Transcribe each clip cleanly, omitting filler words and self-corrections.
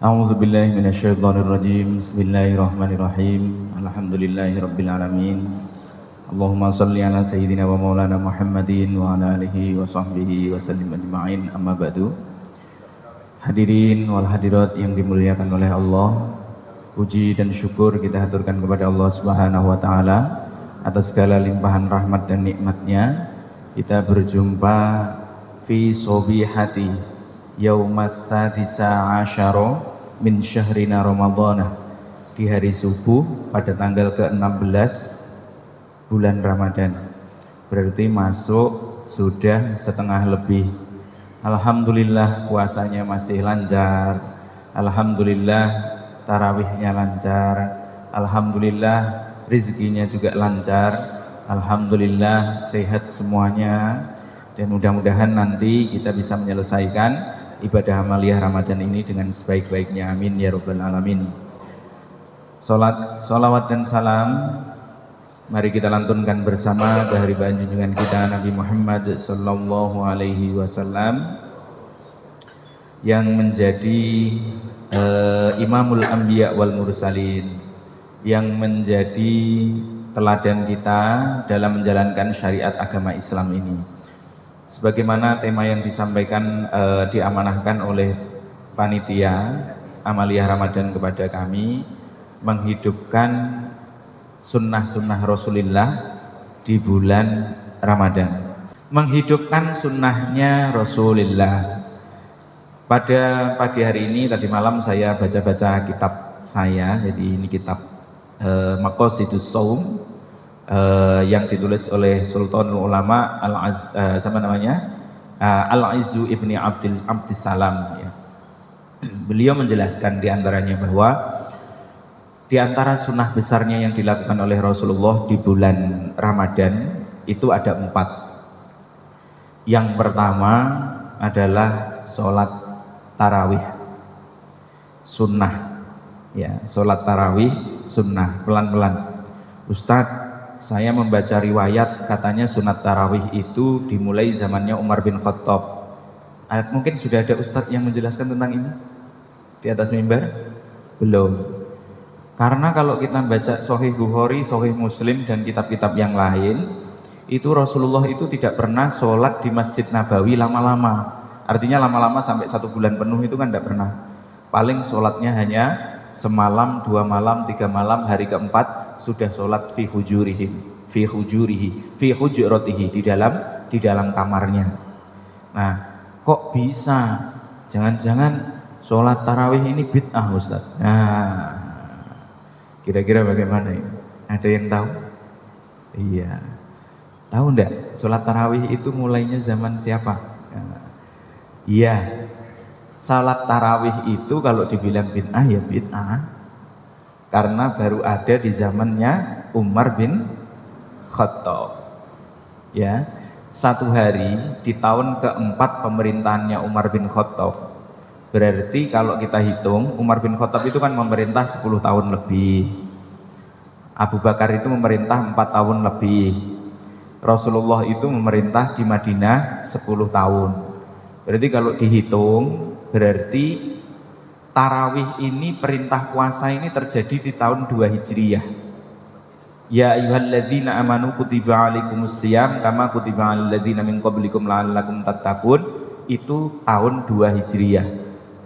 A'udzu billahi minasyaitonir rajim. Bismillahirrahmanirrahim. Alhamdulillahirabbil alamin. Allahumma shalli ala sayyidina wa maulana Muhammadin wa ala alihi wa sahbihi wa sallim ajma'in. Amma ba'du. Hadirin wal hadirat yang dimuliakan oleh Allah, puji dan syukur kita haturkan kepada Allah Subhanahu wa taala atas segala limpahan rahmat dan nikmatnya. Kita berjumpa fi sobihati yaumas sadisa asyara min syahrina Ramadhana, di hari subuh pada tanggal ke-16 bulan Ramadan. Berarti masuk sudah setengah lebih. Alhamdulillah puasanya masih lancar. Alhamdulillah tarawihnya lancar. Alhamdulillah rezekinya juga lancar. Alhamdulillah sehat semuanya. Dan mudah-mudahan nanti kita bisa menyelesaikan ibadah amaliyah Ramadan ini dengan sebaik-baiknya, amin ya rabbal alamin. Salawat dan salam mari kita lantunkan bersama dari junjungan kita Nabi Muhammad sallallahu alaihi wasallam yang menjadi imamul anbiya wal mursalin, yang menjadi teladan kita dalam menjalankan syariat agama Islam ini. Sebagaimana tema yang disampaikan diamanahkan oleh panitia amaliyah Ramadan kepada kami, menghidupkan sunnah-sunnah Rasulullah di bulan Ramadan, menghidupkan sunnahnya Rasulullah. Pada pagi hari ini, tadi malam saya baca-baca kitab saya, jadi ini kitab Maqasidus Shaum yang ditulis oleh Sultanul Ulama Al-Izzu ibni Abdissalam ya. Beliau menjelaskan diantaranya bahwa diantara sunnah besarnya yang dilakukan oleh Rasulullah di bulan Ramadan itu ada 4. Yang pertama adalah sholat tarawih sunnah ya, sholat tarawih sunnah. Pelan-pelan Ustadz, saya membaca riwayat katanya sunat tarawih itu dimulai zamannya Umar bin Khattab. Mungkin sudah ada ustadz yang menjelaskan tentang ini di atas mimbar? Belum. Karena kalau kita baca Sahih Bukhari, Sahih Muslim dan kitab-kitab yang lain, itu Rasulullah itu tidak pernah sholat di Masjid Nabawi lama-lama. Artinya lama-lama sampai 1 bulan penuh itu kan tidak pernah. Paling sholatnya hanya semalam, 2 malam, 3 malam, hari keempat sudah sholat fi hujurihi, fi hujuratihi, di dalam kamarnya. Nah, kok bisa? Jangan-jangan sholat tarawih ini bid'ah Ustaz? Nah, kira-kira bagaimana ini? Ada yang tahu? Iya. Tahu enggak? Sholat tarawih itu mulainya zaman siapa? Iya. Sholat tarawih itu kalau dibilang bid'ah ya bid'ah. Karena baru ada di zamannya Umar bin Khattab ya. 1 hari di tahun keempat pemerintahannya Umar bin Khattab. Berarti kalau kita hitung, Umar bin Khattab itu kan memerintah 10 tahun lebih, Abu Bakar itu memerintah 4 tahun lebih, Rasulullah itu memerintah di Madinah 10 tahun. Berarti kalau dihitung, berarti tarawih ini, perintah puasa ini terjadi di tahun 2 Hijriyah. Ya ayyuhalladzina amanu kutiba alaikumusiyam kama kutiba alal ladzina min qablikum la'allakum tattaqun. Itu tahun 2 Hijriyah.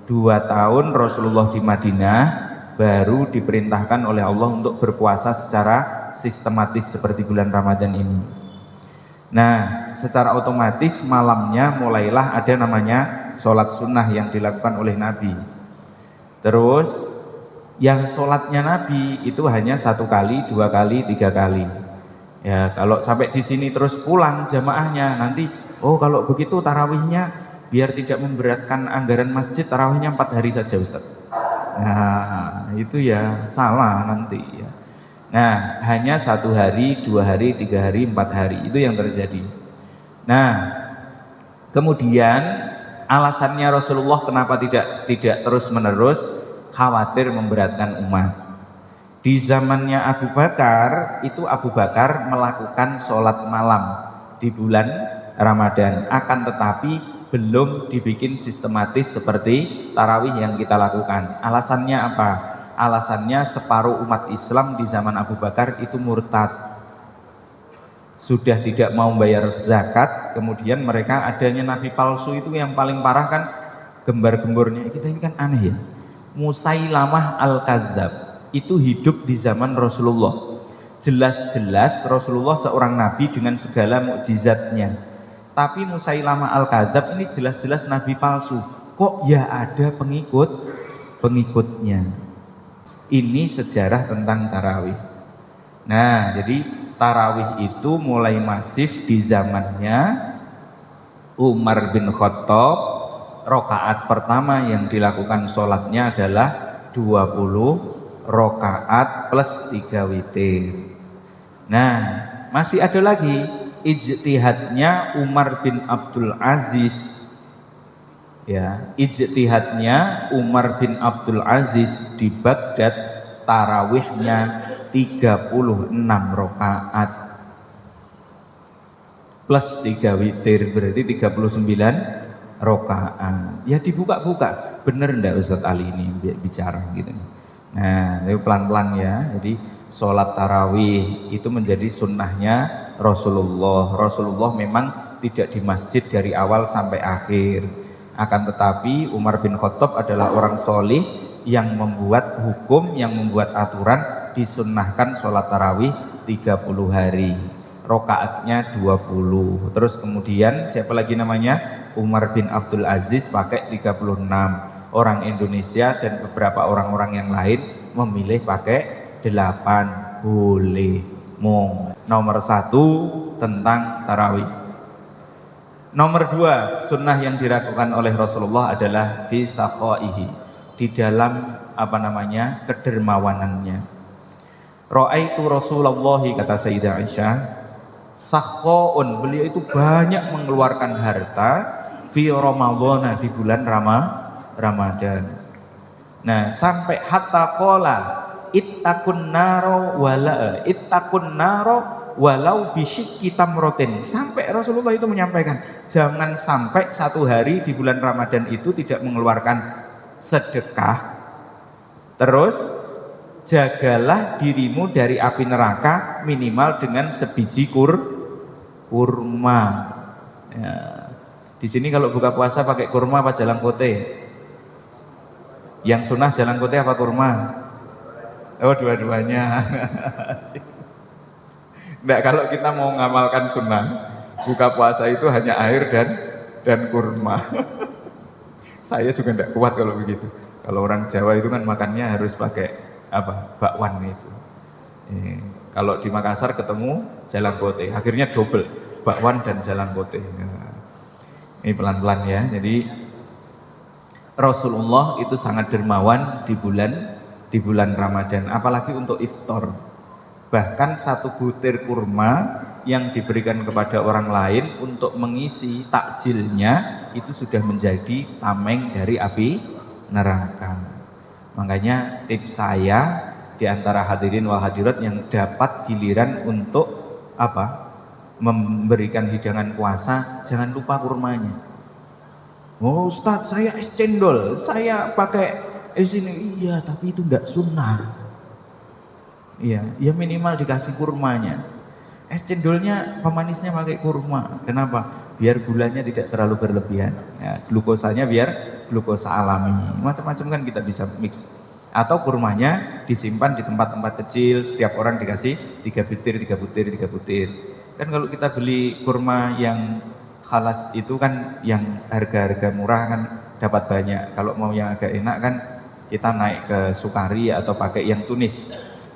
2 tahun Rasulullah di Madinah baru diperintahkan oleh Allah untuk berpuasa secara sistematis seperti bulan Ramadan ini. Nah, secara otomatis malamnya mulailah ada namanya sholat sunnah yang dilakukan oleh Nabi. Terus yang sholatnya Nabi itu hanya 1 kali, 2 kali, 3 kali. Ya, kalau sampai di sini terus pulang jamaahnya nanti, oh kalau begitu tarawihnya biar tidak memberatkan anggaran masjid, tarawihnya 4 hari saja Ustaz. Nah, itu ya salah nanti ya. Nah, hanya 1 hari, 2 hari, 3 hari, 4 hari itu yang terjadi. Nah, kemudian alasannya Rasulullah kenapa tidak terus menerus, khawatir memberatkan umat. Di zamannya Abu Bakar itu Abu Bakar melakukan sholat malam di bulan Ramadan, akan tetapi belum dibikin sistematis seperti tarawih yang kita lakukan. Alasannya apa? Alasannya separuh umat Islam di zaman Abu Bakar itu murtad, sudah tidak mau bayar zakat. Kemudian mereka adanya nabi palsu itu yang paling parah kan, gembar-gembornya kita ini kan aneh ya. Musailamah al-Kadzab itu hidup di zaman Rasulullah. Jelas-jelas Rasulullah seorang nabi dengan segala mukjizatnya. Tapi Musailamah al-Kadzab ini jelas-jelas nabi palsu. Kok ya ada pengikutnya? Ini sejarah tentang tarawih. Nah, jadi tarawih itu mulai masif di zamannya Umar bin Khattab. Rokaat pertama yang dilakukan sholatnya adalah 20 rokaat plus 3 witir. Nah, masih ada lagi ijtihadnya Umar bin Abdul Aziz. Ya, ijtihadnya Umar bin Abdul Aziz di Baghdad, tarawihnya 36 rokaat plus 3 witir, berarti 39 rokaat. Ya dibuka-buka, bener ndak Ustadz Ali ini bicara gitu. Nah, itu pelan-pelan ya. Jadi sholat tarawih itu menjadi sunnahnya Rasulullah. Rasulullah memang tidak di masjid dari awal sampai akhir. Akan tetapi Umar bin Khattab adalah orang solih yang membuat hukum, yang membuat aturan, disunnahkan sholat tarawih 30 hari, rokaatnya 20. Terus kemudian siapa lagi namanya? Umar bin Abdul Aziz pakai 36. Orang Indonesia dan beberapa orang-orang yang lain memilih pakai 8. Boleh. Nomor 1 tentang tarawih. Nomor 2, sunnah yang dilakukan oleh Rasulullah adalah fi sakhaihi, di dalam kedermawanannya. Ra'aitu Rasulullah, kata Sayyidah Aisyah, sakhaun, beliau itu banyak mengeluarkan harta fi Ramadhan, di bulan Ramadan. Nah, sampai hatta qala ittaqun naro walau bisyikki tamrotin. Sampai Rasulullah itu menyampaikan, jangan sampai satu hari di bulan Ramadan itu tidak mengeluarkan sedekah. Terus jagalah dirimu dari api neraka minimal dengan sebiji kurma. Ya. Di sini kalau buka puasa pakai kurma apa jalang kote? Yang sunnah jalang kote apa kurma? Oh, dua-duanya. Enggak, kalau kita mau ngamalkan sunnah, buka puasa itu hanya air dan kurma. Saya juga enggak kuat kalau begitu. Kalau orang Jawa itu kan makannya harus pakai bakwan itu. Kalau di Makassar ketemu jalang kote, akhirnya double, bakwan dan jalang kote. Ini pelan-pelan ya. Jadi Rasulullah itu sangat dermawan di bulan Ramadan, apalagi untuk iftar. Bahkan satu butir kurma yang diberikan kepada orang lain untuk mengisi takjilnya itu sudah menjadi tameng dari api neraka. Makanya tips saya di antara hadirin wal hadirat yang dapat giliran untuk memberikan hidangan puasa, jangan lupa kurmanya. Oh Ustadz, saya es cendol, saya pakai es ini. Iya, tapi itu enggak sunnah. Iya, ya minimal dikasih kurmanya. Es cendolnya pemanisnya pakai kurma. Kenapa? Biar gulanya tidak terlalu berlebihan. Ya, glukosanya biar glukosa alami. Macam-macam kan kita bisa mix. Atau kurmanya disimpan di tempat-tempat kecil, setiap orang dikasih 3 butir, 3 butir, 3 butir. Kan kalau kita beli kurma yang khalas itu kan yang harga-harga murah kan dapat banyak. Kalau mau yang agak enak kan kita naik ke Sukari atau pakai yang tunis.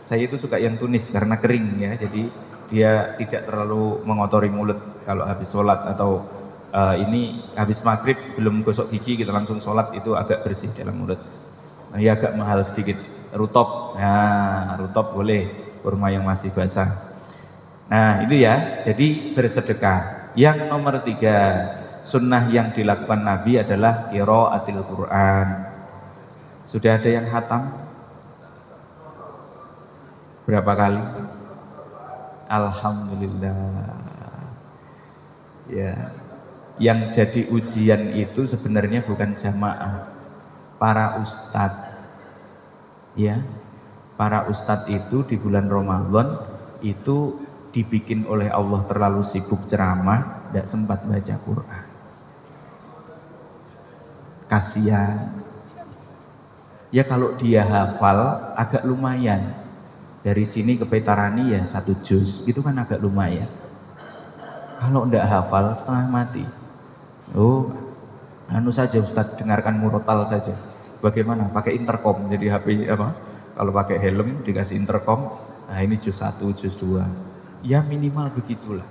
Saya itu suka yang tunis karena kering ya, jadi dia tidak terlalu mengotori mulut kalau habis sholat atau ini habis maghrib belum gosok gigi kita langsung sholat, itu agak bersih dalam mulut. Nah, ya agak mahal sedikit. Rutop, nah rutop boleh, kurma yang masih basah. Nah itu ya, jadi bersedekah. Yang nomor 3, sunnah yang dilakukan Nabi adalah qiraatil Quran. Sudah ada yang khatam? Berapa kali? Alhamdulillah. Ya. Yang jadi ujian itu sebenarnya bukan jamaah, para ustadz. Ya, para ustadz itu di bulan Ramadan itu dibikin oleh Allah terlalu sibuk ceramah, tidak sempat baca Quran. Kasihan. Ya kalau dia hafal agak lumayan. Dari sini ke Petarani ya 1 juz, itu kan agak lumayan. Kalau tidak hafal setengah mati. Oh, anu saja Ustadz, dengarkan murotal saja. Bagaimana? Pakai intercom, jadi HP apa? Kalau pakai helm dikasih intercom. Nah ini juz 1, juz 2. Ya minimal begitulah.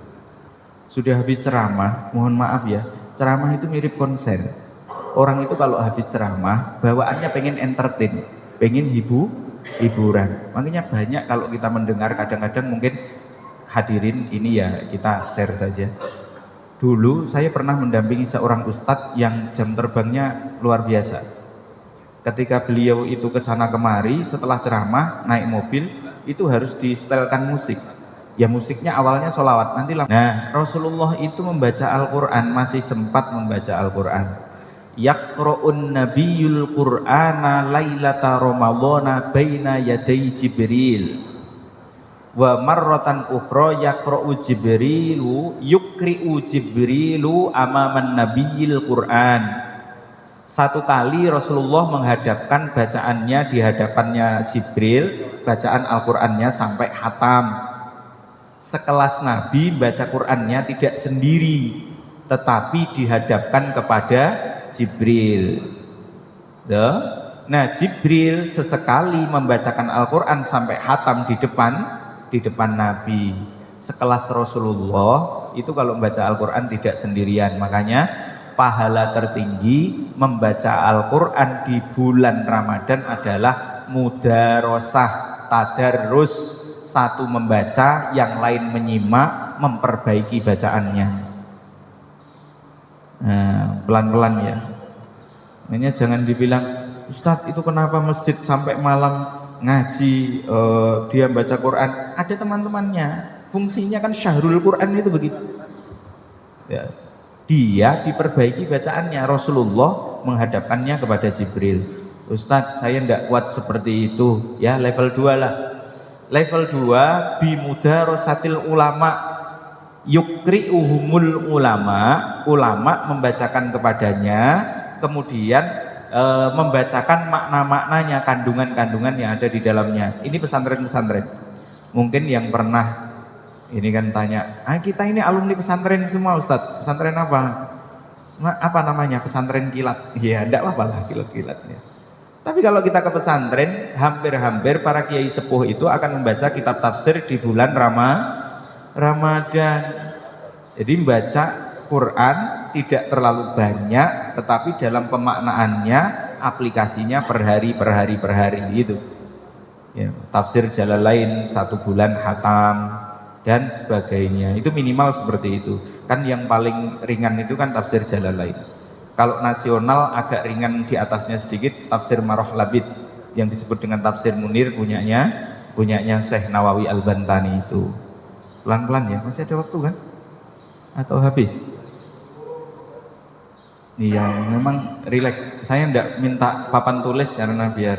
Sudah habis ceramah, mohon maaf ya, ceramah itu mirip konser. Orang itu kalau habis ceramah, bawaannya pengen entertain, pengen hiburan. Makanya banyak kalau kita mendengar, kadang-kadang mungkin hadirin ini ya kita share saja. Dulu saya pernah mendampingi seorang ustadz yang jam terbangnya luar biasa. Ketika beliau itu ke sana kemari, setelah ceramah naik mobil itu harus di-setelkan musik. Ya musiknya awalnya sholawat, nanti nah Rasulullah itu membaca Al-Quran, masih sempat membaca Al-Quran. Yaqra'un nabiyul qur'ana lailata ramadhana baina yaday Jibril wa marratan ukhra yaqra'u Jibrilu yukri'u Jibrilu amaman nabiyil Qur'an. Satu kali Rasulullah menghadapkan bacaannya di hadapannya Jibril, bacaan Al-Qur'annya sampai khatam. Sekelas Nabi baca Qur'annya tidak sendiri, tetapi dihadapkan kepada Jibril. Nah Jibril sesekali membacakan Al-Quran sampai khatam di depan Nabi. Sekelas Rasulullah itu kalau membaca Al-Quran tidak sendirian. Makanya pahala tertinggi membaca Al-Quran di bulan Ramadan adalah mudarosah, tadarrus. Satu membaca, yang lain menyimak, memperbaiki bacaannya. Nah, pelan-pelan ya. Ini jangan dibilang, Ustadz itu kenapa masjid sampai malam ngaji, dia baca Quran. Ada teman-temannya, fungsinya kan syahrul Quran itu begitu ya. Dia diperbaiki bacaannya. Rasulullah menghadapkannya kepada Jibril. Ustadz saya tidak kuat seperti itu ya, level 2 lah. Level 2 bimudarosatil ulama, yukri'uhumul ulama membacakan kepadanya, kemudian membacakan makna-maknanya, kandungan-kandungan yang ada di dalamnya. Ini pesantren-pesantren. Mungkin yang pernah ini kan tanya, kita ini alumni pesantren semua Ustadz. Pesantren apa? Apa namanya? Pesantren kilat. Ya, enggak apa-apa lah kilat-kilatnya. Tapi kalau kita ke pesantren, hampir-hampir para kiai sepuh itu akan membaca kitab tafsir di bulan Ramadan. Jadi membaca Quran tidak terlalu banyak, tetapi dalam pemaknaannya, aplikasinya per hari gitu. Ya, tafsir Jalalain 1 bulan khatam dan sebagainya. Itu minimal seperti itu. Kan yang paling ringan itu kan tafsir Jalalain. Kalau nasional agak ringan di atasnya sedikit, tafsir Maroh Labid yang disebut dengan tafsir Munir, punyanya Syekh Nawawi Al-Bantani itu. Pelan-pelan ya, masih ada waktu kan? Atau habis? Iya, memang rileks. Saya tidak minta papan tulis karena biar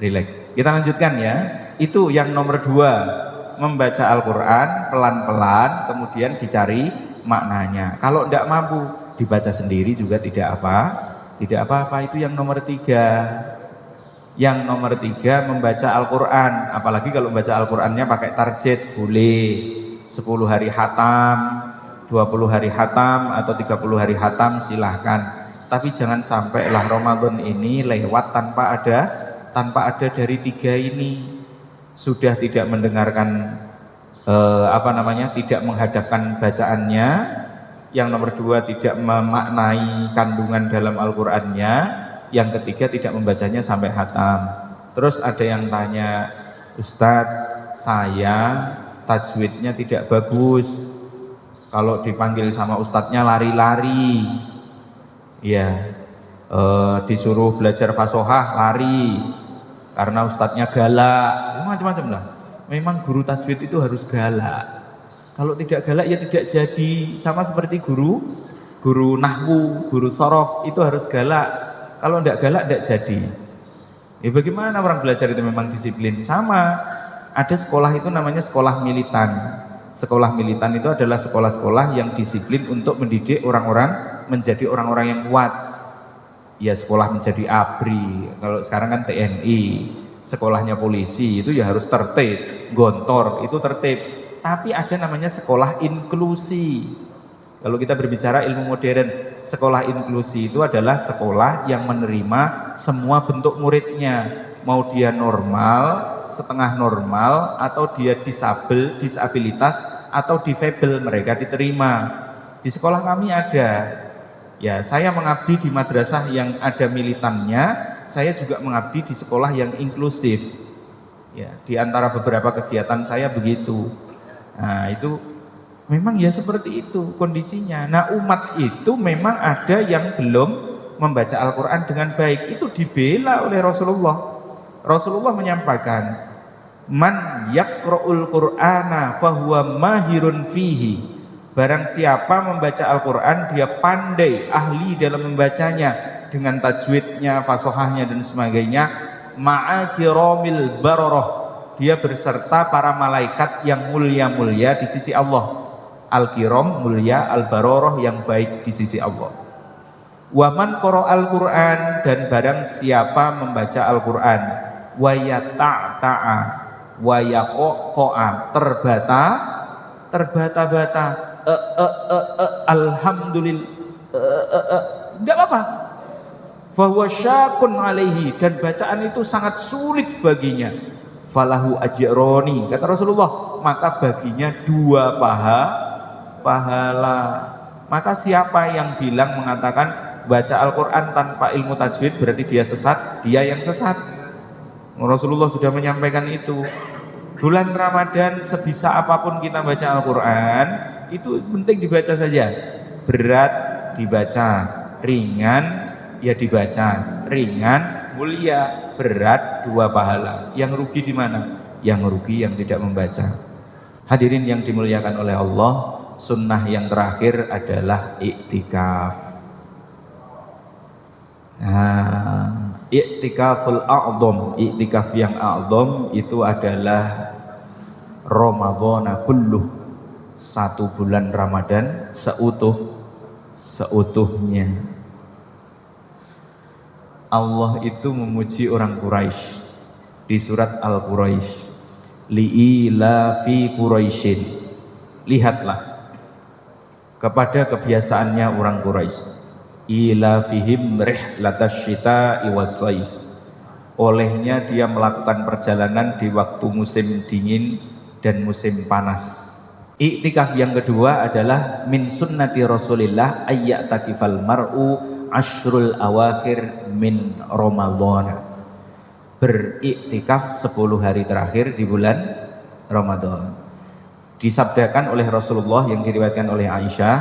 rileks. Kita lanjutkan ya. Itu yang nomor 2, membaca Al-Quran pelan-pelan, kemudian dicari maknanya. Kalau tidak mampu, dibaca sendiri juga tidak apa-apa. Itu yang nomor 3. Yang nomor 3 membaca Al-Quran, apalagi kalau membaca Al-Qurannya pakai target, boleh 10 hari khatam, 20 hari khatam, atau 30 hari khatam, silahkan. Tapi jangan sampai lah Ramadan ini lewat tanpa ada dari 3 ini. Sudah tidak mendengarkan tidak menghadapkan bacaannya. Yang nomor 2 tidak memaknai kandungan dalam Al-Qur'annya. Yang ketiga tidak membacanya sampai khatam. Terus ada yang tanya, Ustadz saya tajwidnya tidak bagus, kalau dipanggil sama ustadznya lari-lari ya, disuruh belajar fasohah lari karena ustadznya galak, macam-macam lah. Memang guru tajwid itu harus galak. Kalau tidak galak ya tidak jadi. Sama seperti guru guru nahwu, guru sorof itu harus galak. Kalau tidak galak tidak jadi. Ya bagaimana orang belajar itu memang disiplin? Sama, ada sekolah itu namanya sekolah militan. Sekolah militan itu adalah sekolah-sekolah yang disiplin untuk mendidik orang-orang menjadi orang-orang yang kuat. Ya sekolah menjadi ABRI, kalau sekarang kan TNI, sekolahnya polisi itu ya harus tertib, gontor itu tertib. Tapi ada namanya sekolah inklusi. Kalau kita berbicara ilmu modern, sekolah inklusi itu adalah sekolah yang menerima semua bentuk muridnya, mau dia normal, setengah normal, atau dia disabilitas, atau difabel, mereka diterima. Di sekolah kami ada. Ya, saya mengabdi di madrasah yang ada militannya, saya juga mengabdi di sekolah yang inklusif. Ya, di antara beberapa kegiatan saya begitu. Nah, itu memang ya seperti itu kondisinya. Nah, umat itu memang ada yang belum membaca Al-Quran dengan baik. Itu dibela oleh Rasulullah. Rasulullah menyampaikan, man yaqra'ul Qur'ana fahuwa mahirun fihi. Barang siapa membaca Al-Quran, dia pandai, ahli dalam membacanya, dengan tajwidnya, fasohahnya dan sebagainya. Ma'a kiramil baroroh, dia berserta para malaikat yang mulia-mulia di sisi Allah. Al-kiram mulia, al-baroroh yang baik di sisi Allah. Waman qara'al Qur'an, dan barang siapa membaca Al-Quran, wa yata'ta'a wa yaqa'a, terbata-bata, alhamdulillah, enggak apa-apa. Fahuwa syakun alaihi, dan bacaan itu sangat sulit baginya. Falahu ajroni, kata Rasulullah, maka baginya 2 pahala. Maka siapa yang bilang mengatakan baca Al-Quran tanpa ilmu tajwid berarti dia sesat, dia yang sesat. Rasulullah sudah menyampaikan itu. Bulan Ramadan sebisa apapun kita baca Al-Quran, itu penting dibaca saja. Berat dibaca, ringan ya dibaca, ringan mulia, berat 2 pahala. Yang rugi di mana? Yang rugi yang tidak membaca. Hadirin yang dimuliakan oleh Allah, sunnah yang terakhir adalah iktikaf. Nah, iktikaful a'dham, iktikaf yang a'dham itu adalah Ramadhan kulluh, 1 bulan Ramadan seutuhnya. Allah itu memuji orang Quraisy di surat Al-Quraisy, li'ila fi Quraisyin. Lihatlah kepada kebiasaannya orang Quraisy, ila fihim rihlatash syita'i was-shaif. Olehnya dia melakukan perjalanan di waktu musim dingin dan musim panas. Iktikaf yang kedua adalah min sunnati Rasulillah ayya'takifal mar'u ashrul awakhir min Ramadhan. Beriktikaf 10 hari terakhir di bulan Ramadan. Disabdakan oleh Rasulullah yang diriwayatkan oleh Aisyah,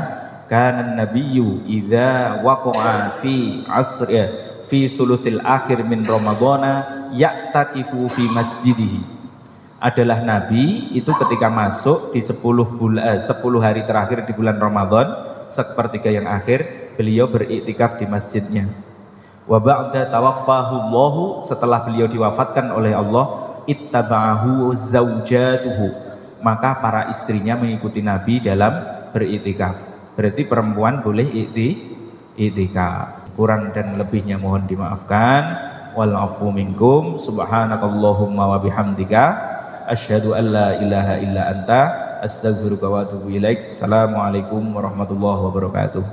kana nabiyyu idza waqa'a fi asri fi thuluthil akhir min Ramadhana ya'takifu fi masjidihi. Adalah Nabi itu ketika masuk di 10 hari terakhir di bulan Ramadan, sepertiga yang akhir, beliau beriktikaf di masjidnya. Wa ba'da tawaffahu Allah, setelah beliau diwafatkan oleh Allah, ittaba'ahu zaujatuhu, maka para istrinya mengikuti Nabi dalam beriktikaf. Berarti perempuan boleh iktikaf. Kurang dan lebihnya mohon dimaafkan. Wal afu minkum. Subhanakallahumma wa bihamdika asyhadu an la ilaha illa anta astaghfiruka wa atubu ilaik. Assalamualaikum warahmatullahi wabarakatuh.